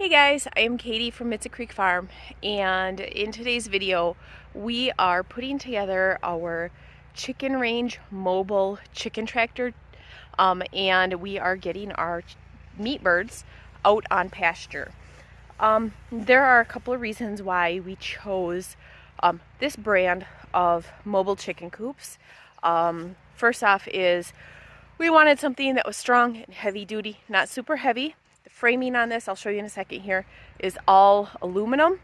Hey guys, I am Katie from Mitza Creek Farm, and in today's video we are putting together our chicken range mobile chicken tractor, and we are getting our meat birds out on pasture. There are a couple of reasons why we chose this brand of mobile chicken coops. First off is we wanted something that was strong and heavy duty, not super heavy. The framing on this, I'll show you in a second here, is all aluminum.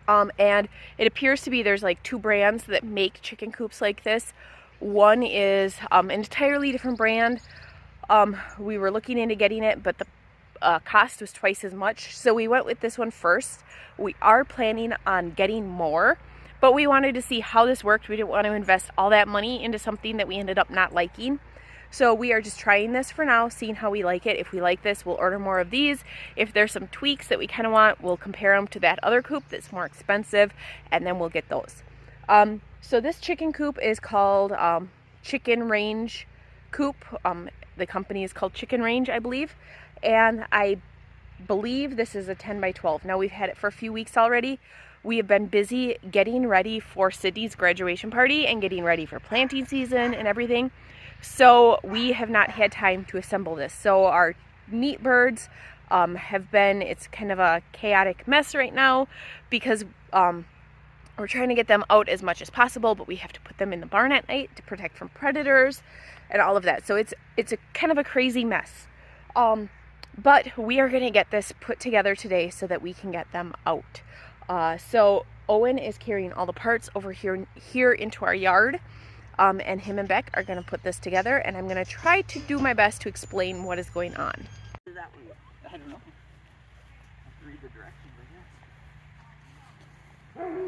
And it appears to be there's like two brands that make chicken coops like this. One is an entirely different brand. We were looking into getting it, but the cost was twice as much. So we went with this one first. We are planning on getting more, but we wanted to see how this worked. We didn't want to invest all that money into something that we ended up not liking. So we are just trying this for now, seeing how we like it. If we like this, we'll order more of these. If there's some tweaks that we kind of want, we'll compare them to that other coop that's more expensive, and then we'll get those. So this chicken coop is called Chicken Range Coop. The company is called Chicken Range, I believe. And I believe this is a 10 by 12. Now we've had it for a few weeks already. We have been busy getting ready for Sydney's graduation party and getting ready for planting season and everything. So we have not had time to assemble this. So our meat birds it's kind of a chaotic mess right now because we're trying to get them out as much as possible, but we have to put them in the barn at night to protect from predators and all of that. So it's a kind of a crazy mess. But we are going to get this put together today so that we can get them out. So Owen is carrying all the parts over here into our yard. And him and Beck are going to put this together, and I'm going to try to do my best to explain what is going on. That one, I don't know. Read the directions, I guess.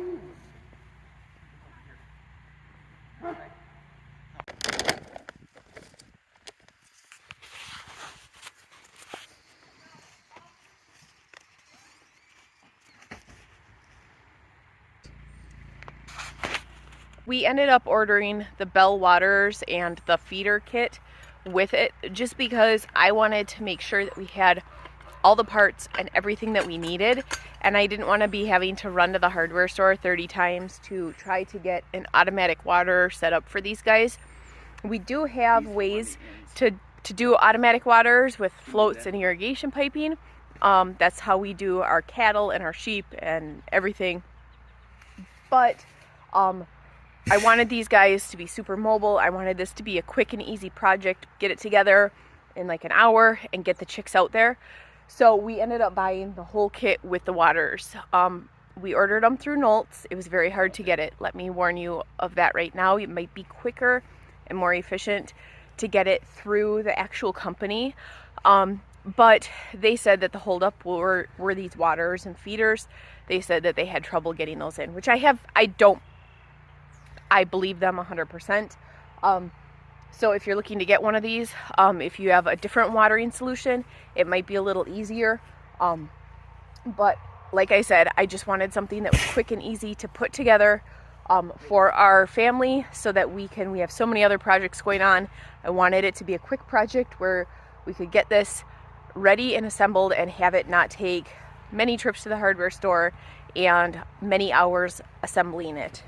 We ended up ordering the bell waters and the feeder kit with it just because I wanted to make sure that we had all the parts and everything that we needed, and I didn't want to be having to run to the hardware store 30 times to try to get an automatic water set up for these guys. We do have ways to do automatic waters with floats and irrigation piping. That's how we do our cattle and our sheep and everything. But I wanted these guys to be super mobile. I wanted this to be a quick and easy project, get it together in like an hour and get the chicks out there. So we ended up buying the whole kit with the waters. We ordered them through Knowles. It was very hard to get it. Let me warn you of that right now. It might be quicker and more efficient to get it through the actual company. But they said that the holdup were these waters and feeders. They said that they had trouble getting those in, which I believe them 100%. So if you're looking to get one of these, if you have a different watering solution, it might be a little easier. But like I said, I just wanted something that was quick and easy to put together for our family so that we have so many other projects going on. I wanted it to be a quick project where we could get this ready and assembled and have it not take many trips to the hardware store and many hours assembling it.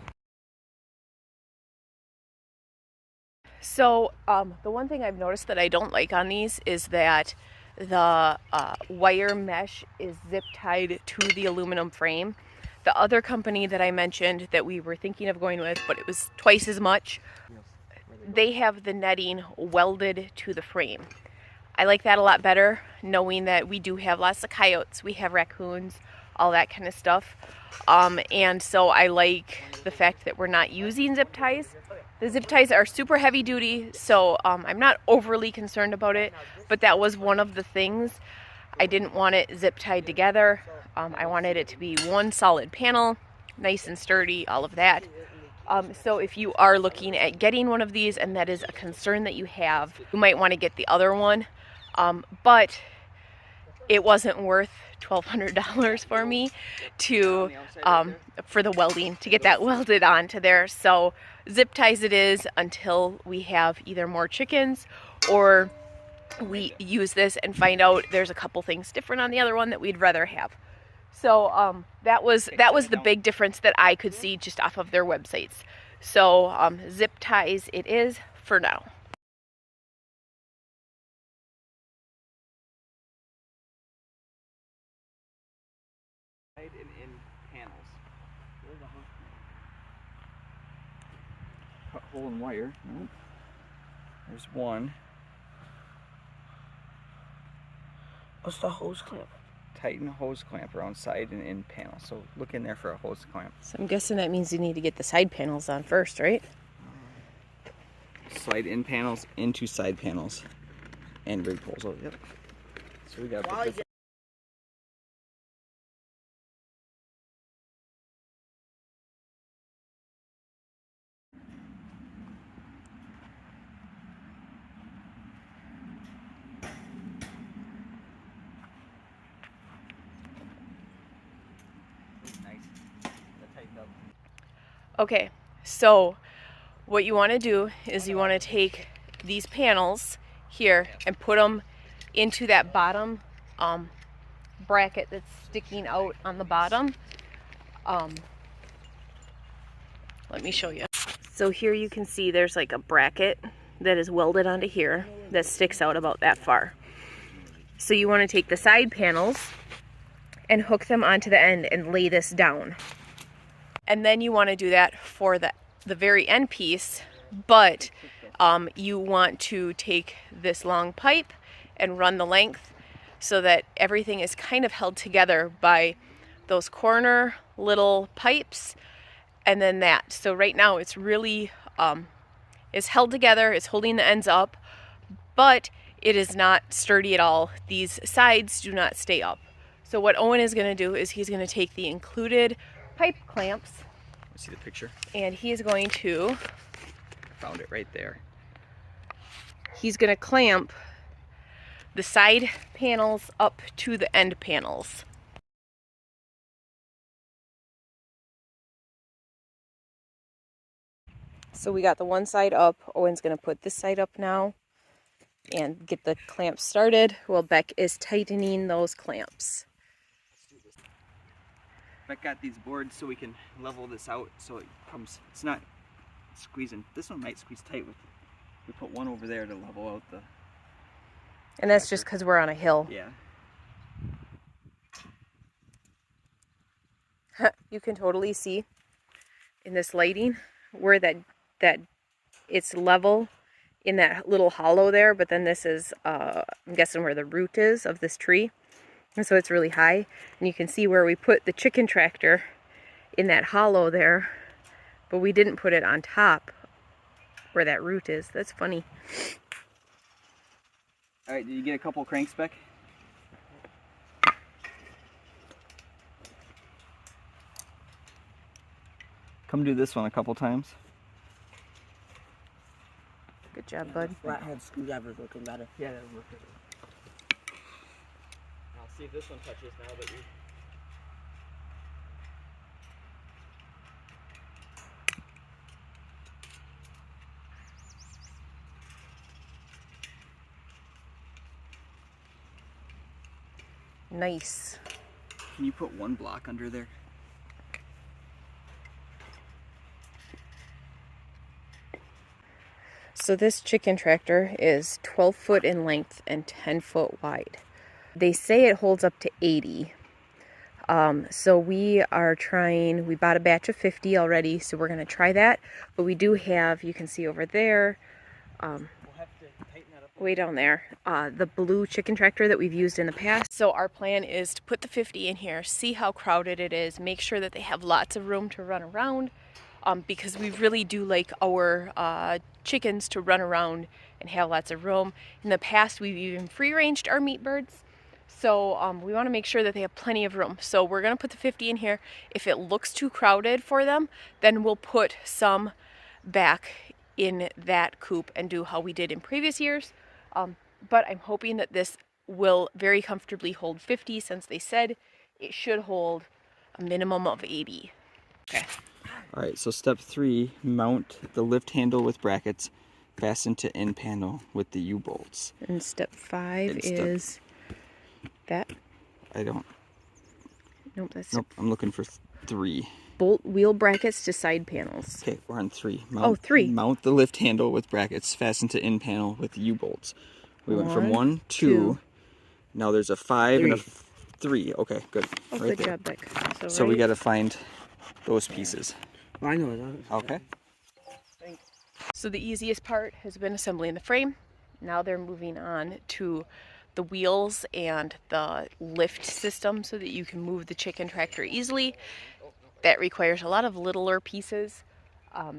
So the one thing I've noticed that I don't like on these is that the wire mesh is zip tied to the aluminum frame. The other company that I mentioned that we were thinking of going with, but it was twice as much, they have the netting welded to the frame. I like that a lot better, knowing that we do have lots of coyotes, we have raccoons, all that kind of stuff. And so I like the fact that we're not using zip ties. The zip ties are super heavy duty, so I'm not overly concerned about it, but that was one of the things. I didn't want it zip tied together. I wanted it to be one solid panel, nice and sturdy, all of that. So if you are looking at getting one of these and that is a concern that you have, you might want to get the other one. But it wasn't worth $1,200 for me for the welding, to get that welded onto there. So zip ties it is until we have either more chickens or we use this and find out there's a couple things different on the other one that we'd rather have. So that was the big difference that I could see just off of their websites. So zip ties it is for now. In panels. Where's the hose? Cut hole in wire. Nope. There's one. What's the hose clamp? Tighten hose clamp around side and in panel. So look in there for a hose clamp. So I'm guessing that means you need to get the side panels on first, right? Slide in panels into side panels and rig poles. Oh, yep. So we got. Okay, so what you want to do is you want to take these panels here and put them into that bottom bracket that's sticking out on the bottom. Let me show you. So here you can see there's like a bracket that is welded onto here that sticks out about that far. So you want to take the side panels and hook them onto the end and lay this down. And then you want to do that for the very end piece, but you want to take this long pipe and run the length so that everything is kind of held together by those corner little pipes and then that. So right now it's really is held together, it's holding the ends up, but it is not sturdy at all. These sides do not stay up. So what Owen is going to do is he's going to take the included pipe clamps. See the picture? And he is going to... Found it right there. He's going to clamp the side panels up to the end panels. So we got the one side up. Owen's going to put this side up now and get the clamps started while Beck is tightening those clamps. Beck got these boards so we can level this out so it comes, it's not squeezing. This one might squeeze tight with, we put one over there to level out the... And that's just because we're on a hill. Yeah. You can totally see in this lighting where that it's level in that little hollow there, but then this is, I'm guessing where the root is of this tree. And so it's really high. And you can see where we put the chicken tractor in that hollow there, but we didn't put it on top where that root is. That's funny. All right, did you get a couple cranks, Beck? Come do this one a couple times. Good job, bud. Flathead screwdriver's looking better. Yeah, that'll work. I'll see if this one touches now, but you... Nice. Can you put one block under there? So this chicken tractor is 12 foot in length and 10 foot wide. They say it holds up to 80. So we are trying, we bought a batch of 50 already, so we're going to try that. But we do have, you can see over there, We'll have to tighten that up. way down there, the blue chicken tractor that we've used in the past. So our plan is to put the 50 in here, see how crowded it is, make sure that they have lots of room to run around, because we really do like our chickens to run around and have lots of room. In the past, we've even free-ranged our meat birds, so we want to make sure that they have plenty of room. So we're going to put the 50 in here. If it looks too crowded for them, then we'll put some back in that coop and do how we did in previous years. But I'm hoping that this will very comfortably hold 50, since they said it should hold a minimum of 80. Okay. All right, so step 3, mount the lift handle with brackets. Fasten to end panel with the U-bolts. And step 5 And is that? I don't. Nope, that's Nope. I'm looking for 3. bolt wheel brackets to side panels. Okay, we're on 3. Oh, 3. Mount the lift handle with brackets. Fasten to end panel with U-bolts. We went from 1, 1, 2. Now there's a 5 and a 3. Okay, good. Oh, right good there. job, Beck. So we right- got to find those pieces. I know that. Okay. So the easiest part has been assembling the frame. Now they're moving on to the wheels and the lift system so that you can move the chicken tractor easily. That requires a lot of littler pieces.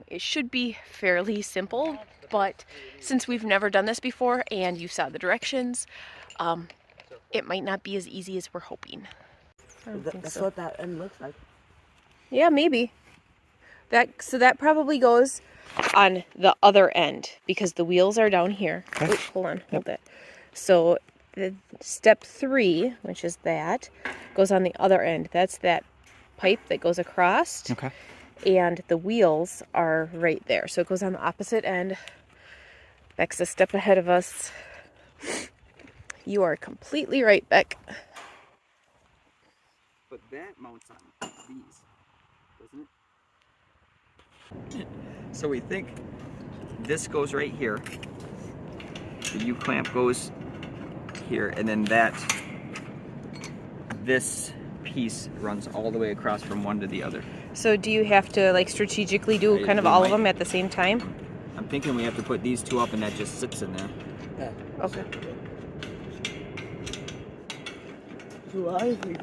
It should be fairly simple, but since we've never done this before and you saw the directions, it might not be as easy as we're hoping. I don't think That's so. what that end looks like. Yeah, maybe. So that probably goes on the other end because the wheels are down here. Okay. Wait, hold on, hold it. So the step 3, which is that, goes on the other end. That's that pipe that goes across. Okay. And the wheels are right there. So it goes on the opposite end. Beck's a step ahead of us. You are completely right, Beck. But that mounts on these, doesn't it? So we think this goes right here. The U-clamp goes here, and then this piece runs all the way across from one to the other. So do you have to like strategically do kind of We all of might. them at the same time? I'm thinking we have to put these 2 up, and that just sits in there. Yeah. Okay. So I think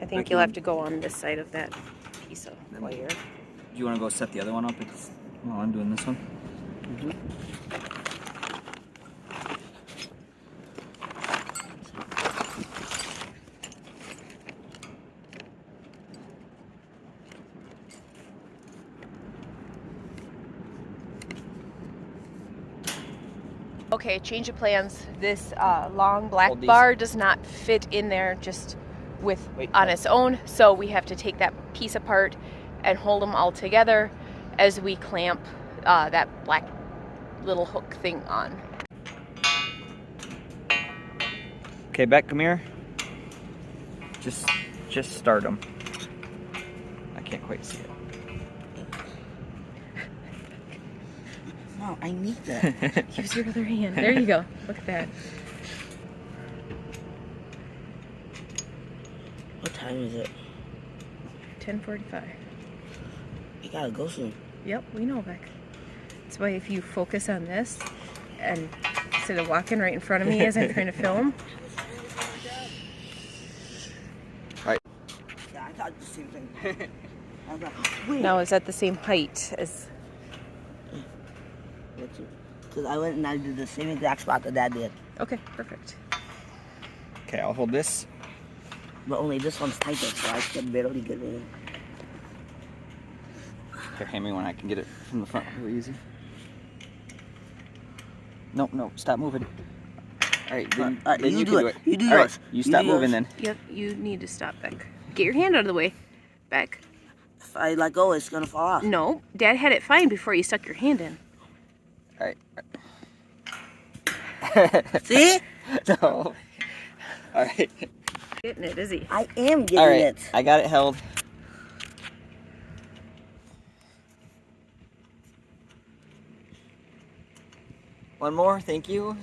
I think you'll have to go on this side of that piece of wire. Do you want to go set the other one up while I'm doing this one? Okay, change of plans. This long black Hold these. bar does not fit in there just with Wait, on no. its own, so we have to take that piece apart and hold them all together as we clamp that black little hook thing on. Okay, Beck, come here. Just start them. I can't quite see it. No, I need that. Use your other hand. There you go. Look at that. What time is it? 10:45. You gotta go soon. Yep, we know, Beck. That's why if you focus on this and instead of walking right in front of me as I'm trying to film. Alright. Yeah, I thought the same thing. I was like, wait. Now is that the same height as... Because I went and I did the same exact spot that Dad did. Okay, perfect. Okay, I'll hold this. But only this one's tighter, so I can barely get it in. Here, hand me one. I can get it from the front really easy. No, stop moving. Alright, then you can do it. You do All right, yours. you stop do moving yours. then. Yep, you need to stop, Beck. Get your hand out of the way, Beck. If I let go, it's gonna fall off. No, Dad had it fine before you stuck your hand in. Alright. See? No. Alright. Getting it, is he? I am getting Alright, it. I got it held. One more, thank you.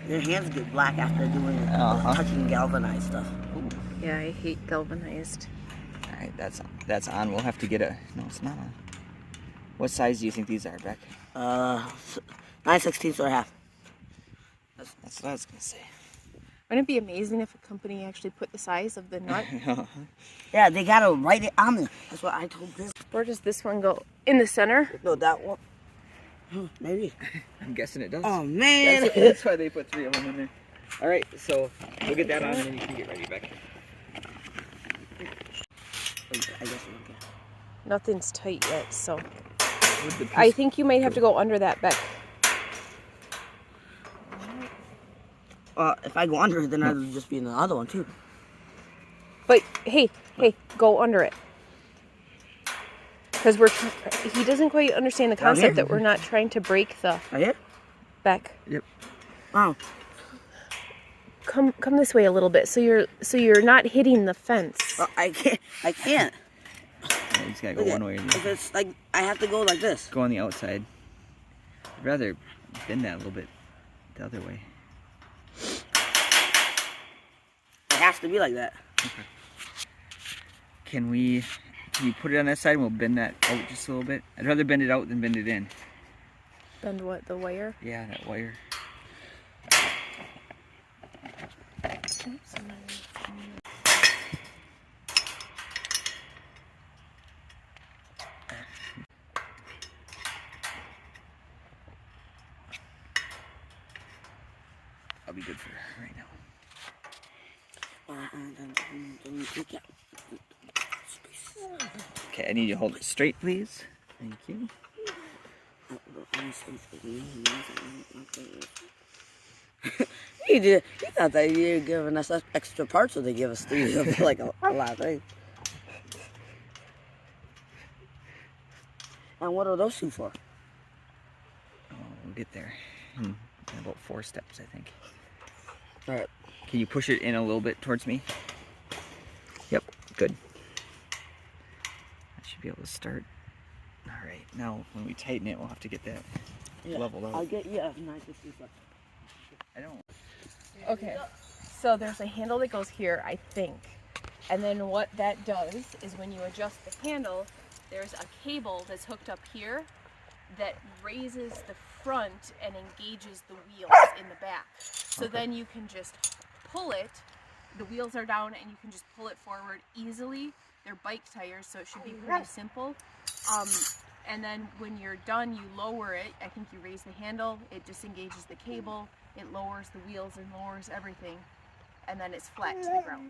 Your hands get black after doing Uh-huh. touching galvanized stuff. Yeah, I hate galvanized. Alright, that's on. We'll have to get a... No, it's not on. What size do you think these are, Beck? 9/16 or a half. That's what I was going to say. Wouldn't it be amazing if a company actually put the size of the nut? Yeah, they gotta write it on there. That's what I told Chris. Where does this one go? In the center? No, that one. Maybe. I'm guessing it does. Oh man. That's why they put 3 of them in there. Alright, so we'll get that on and then you can get ready, Beck. I guess okay. Nothing's tight yet, so... With the I piece- think you might have to go under that, Beck. If I go under, then I'll just be in the other one too. But, hey, go under it. Because he doesn't quite understand the Down concept here? that we're not trying to break the Right here? back. Yep. Oh. Come this way a little bit, so you're not hitting the fence. Well, I can't. Yeah, you just gotta go Look one at- way or the If other. it's like, I have to go like this. Go on the outside. I'd rather bend that a little bit the other way. It has to be like that. Okay. Can you put it on that side and we'll bend that out just a little bit? I'd rather bend it out than bend it in. Bend what, the wire? Yeah, that wire. Oops, I'll be good for right now. Okay, I need you to hold it straight, please. Thank you. You thought that you were giving us extra parts, or they give us three of like a lot of things. And what are those two for? Oh, we'll get there in about 4 steps, I think. All right. Can you push it in a little bit towards me? Yep, good. I should be able to start. All right, now when we tighten it, we'll have to get that leveled out. I'll get you a nice piece of. I don't. Okay, so there's a handle that goes here, I think. And then what that does is when you adjust the handle, there's a cable that's hooked up here that raises the front and engages the wheels in the back. So then you can just pull it, the wheels are down, and you can just pull it forward easily. They're bike tires, so it should be pretty simple. And then when you're done, you lower it. I think you raise the handle, it disengages the cable, it lowers the wheels and lowers everything, and then it's flat to the ground.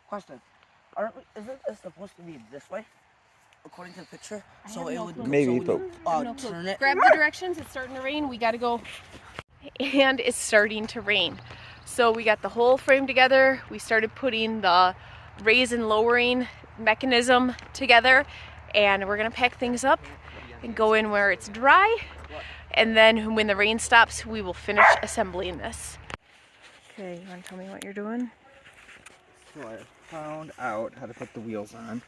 Question: isn't this supposed to be this way, according to the picture? So it would Maybe, so but no turn it. Grab the directions, it's starting to rain, we gotta go. And it's starting to rain. So we got the whole frame together, we started putting the raise and lowering mechanism together, and we're gonna pack things up and go in where it's dry, and then when the rain stops, we will finish assembling this. Okay, you wanna tell me what you're doing? So I found out how to put the wheels on.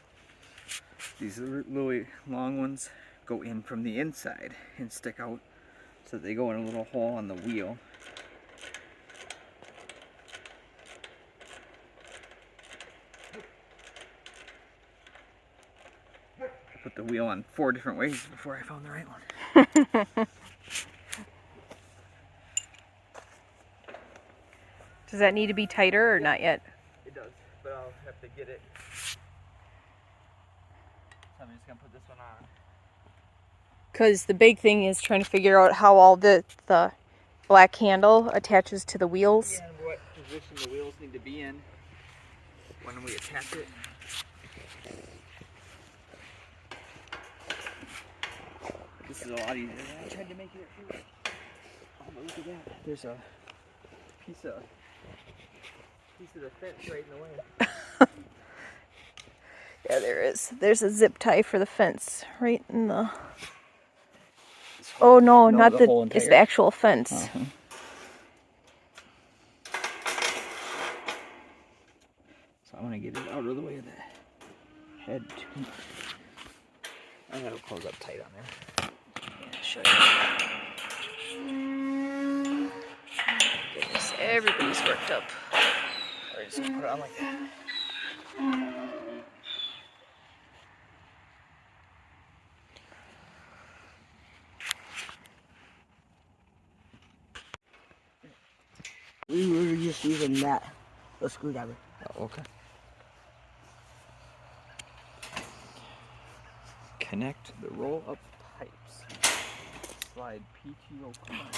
These really long ones go in from the inside and stick out so that they go in a little hole on the wheel. I put the wheel on 4 different ways before I found the right one. Does that need to be tighter or not yet? It does, but I'll have to get it. So I'm just gonna put this one on. Because the big thing is trying to figure out how all the black handle attaches to the wheels. And what position the wheels need to be in when we attach it. This is a lot easier than I tried to make it at first. Oh, but look at that. There's a piece of the fence right in the way. Yeah, there is. There's a zip tie for the fence right in the... Oh no, not the whole it's the entire- actual fence. Uh-huh. So I want to get it out of the way of the head too. I gotta close up tight on there. Yeah, show you. Goodness, everybody's worked up. Or just put it on like that. We were just using that, the screwdriver. Oh, okay. Connect the roll-up pipes. Slide PTO command.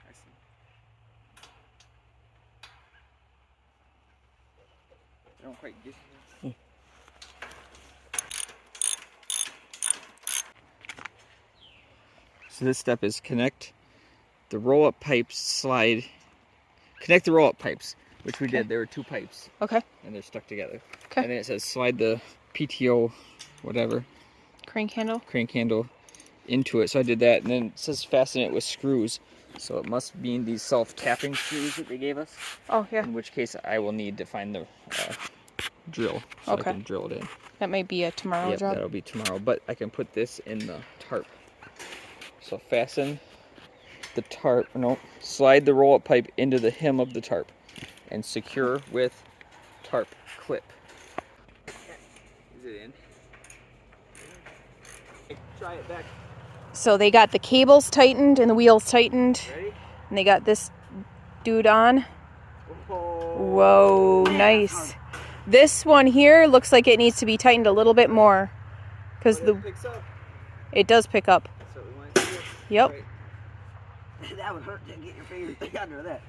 I see. I don't quite get you. So this step is connect the roll-up pipes, connect the roll-up pipes, which we did. There were 2 pipes. Okay. And they're stuck together. Okay. And then it says slide the PTO, whatever. Crank handle. Crank handle into it. So I did that. And then it says fasten it with screws. So it must be these self-tapping screws that they gave us. Oh, yeah. In which case I will need to find the drill so I can drill it in. That might be a tomorrow job. That'll be tomorrow. But I can put this in the tarp. So fasten the tarp, slide the roll-up pipe into the hem of the tarp and secure with tarp clip. Is it in? Try it back. So they got the cables tightened and the wheels tightened. Ready? And they got this dude on. Whoa, nice. This one here looks like it needs to be tightened a little bit more. Because it does pick up. So we want to see it. Yep. Right. That would hurt to get your fingers under that.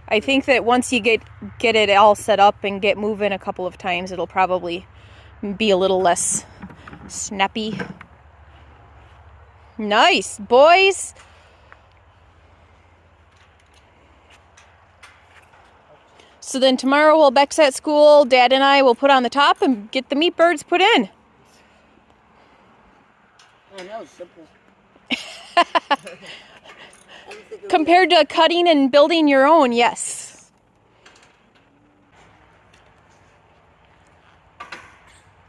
I think that once you get it all set up and get moving a couple of times, it'll probably be a little less snappy. Nice, boys. So then tomorrow while Beck's at school, Dad and I will put on the top and get the meat birds put in. Oh, that was simple. Compared to cutting and building your own, yes.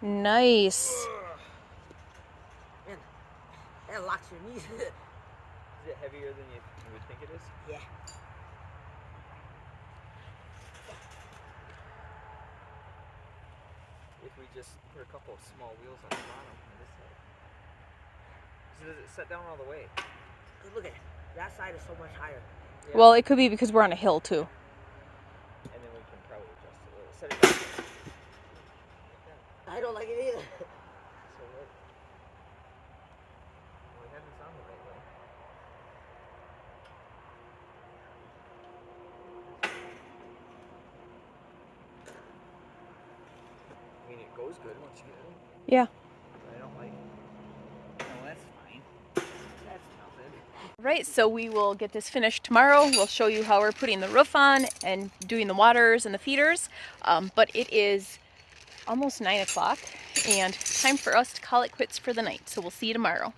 Nice. Man, that locks your knees. Is it heavier than you would think it is? Yeah. If we just put a couple of small wheels on the bottom on this side. So does it set down all the way? Look at it. That side is so much higher. Yeah. Well, it could be because we're on a hill too. And then we can probably adjust it a little. Set it down. I don't like it either. So what? Well, we have this on the right way. I mean, it goes good once you get it in. Yeah. But I don't like it. No, that's fine. That's nothing. Right, so we will get this finished tomorrow. We'll show you how we're putting the roof on and doing the waters and the feeders. But it is almost 9 o'clock and time for us to call it quits for the night. So we'll see you tomorrow.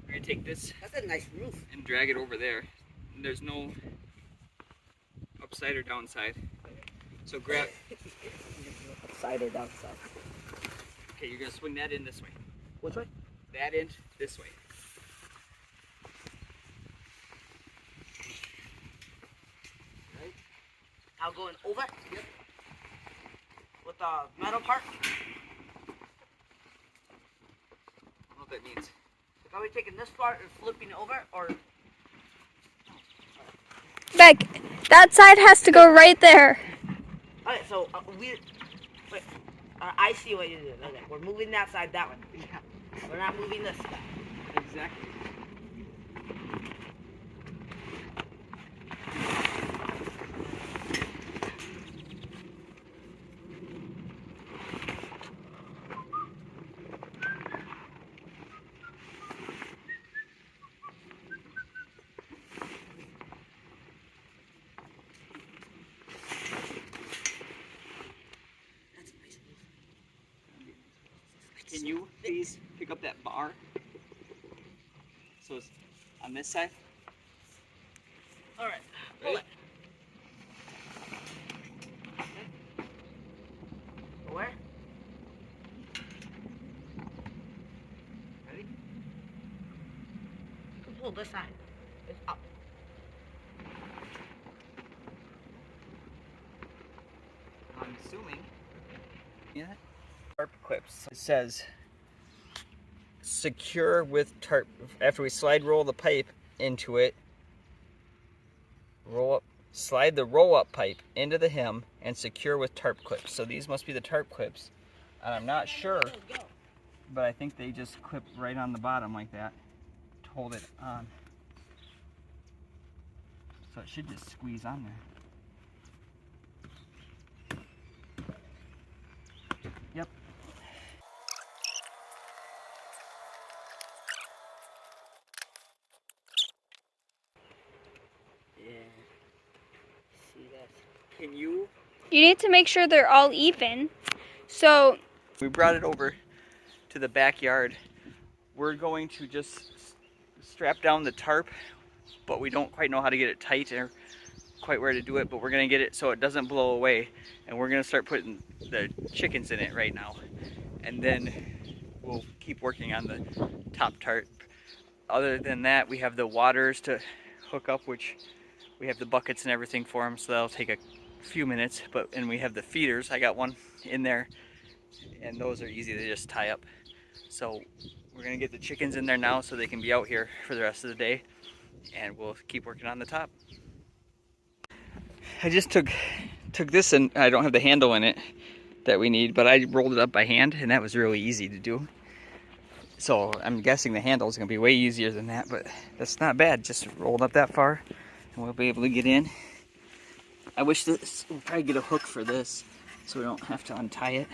We're going to take this That's a nice roof. and drag it over there. And there's no upside or downside. So grab. Upside or downside. Okay, you're going to swing that in this way. Which way? That in this way. Right? I'll go in over. Yep. With the metal part. I don't know what that means. Are we taking this part and flipping over, or? Beck, that side has to go right there. Alright, so wait. I see what you're doing. Okay, we're moving that side that way. We're not moving this side. Exactly. That's a nice roof. Can you please pick up that bar? So it's on this side. Alright, pull it. Where? Ready? You can pull this side. It's up. I'm assuming. Yeah. Tarp clips. It says secure with tarp. After we slide roll the pipe into it, slide the roll up pipe into the hem and secure with tarp clips. So these must be the tarp clips. And I'm not sure, but I think they just clip right on the bottom like that to hold it on. So it should just squeeze on there. Yep. Can you? You need to make sure they're all even. So We brought it over to the backyard. We're going to just strap down the tarp, but we don't quite know how to get it tight or quite where to do it, but we're gonna get it so it doesn't blow away, and we're gonna start putting the chickens in it right now, and then we'll keep working on the top tarp. Other than that, we have the waters to hook up, which we have the buckets and everything for them, so that'll take a few minutes. And we have the feeders. I got one in there, and those are easy to just tie up. So we're gonna get the chickens in there now so they can be out here for the rest of the day, and we'll keep working on the top. I just took this, and I don't have the handle in it that we need, but I rolled it up by hand, and that was really easy to do. So I'm guessing the handle is going to be way easier than that, but that's not bad. Just rolled up that far, and we'll be able to get in. I wish we'll probably get a hook for this, so we don't have to untie it.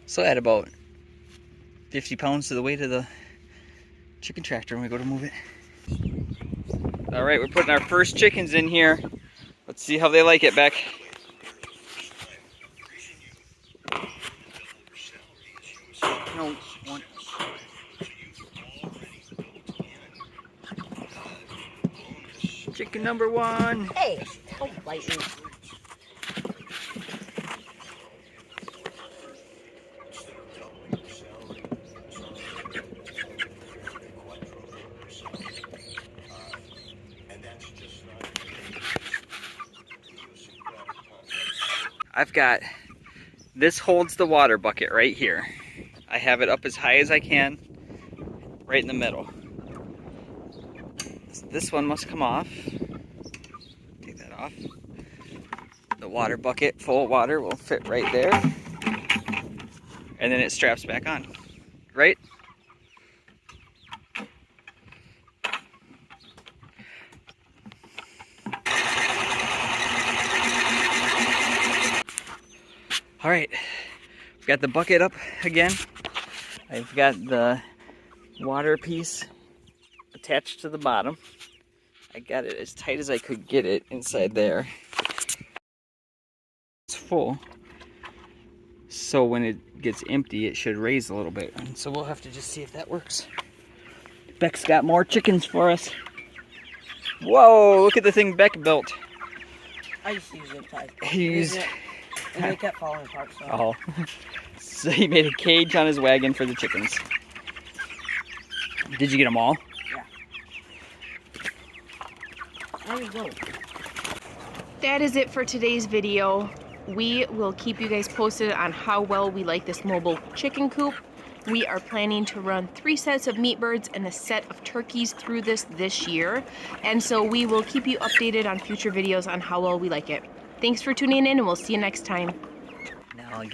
So add about 50 pounds to the weight of the chicken tractor when we go to move it. All right, we're putting our first chickens in here. Let's see how they like it, Beck. No, one. Chicken number one. Hey, don't bite me. I've got, this holds the water bucket right here. I have it up as high as I can, right in the middle. This one must come off. Take that off. The water bucket full of water will fit right there. And then it straps back on, right? All right, we've got the bucket up again. I've got the water piece attached to the bottom. I got it as tight as I could get it inside there. It's full, so when it gets empty, it should raise a little bit. And so we'll have to just see if that works. Beck's got more chickens for us. Whoa, look at the thing Beck built. I just use zip ties. And they kept falling apart. So. Oh, so he made a cage on his wagon for the chickens. Did you get them all? Yeah. There you go. That is it for today's video. We will keep you guys posted on how well we like this mobile chicken coop. We are planning to run 3 sets of meat birds and a set of turkeys through this year. And so we will keep you updated on future videos on how well we like it. Thanks for tuning in, and we'll see you next time. Now again.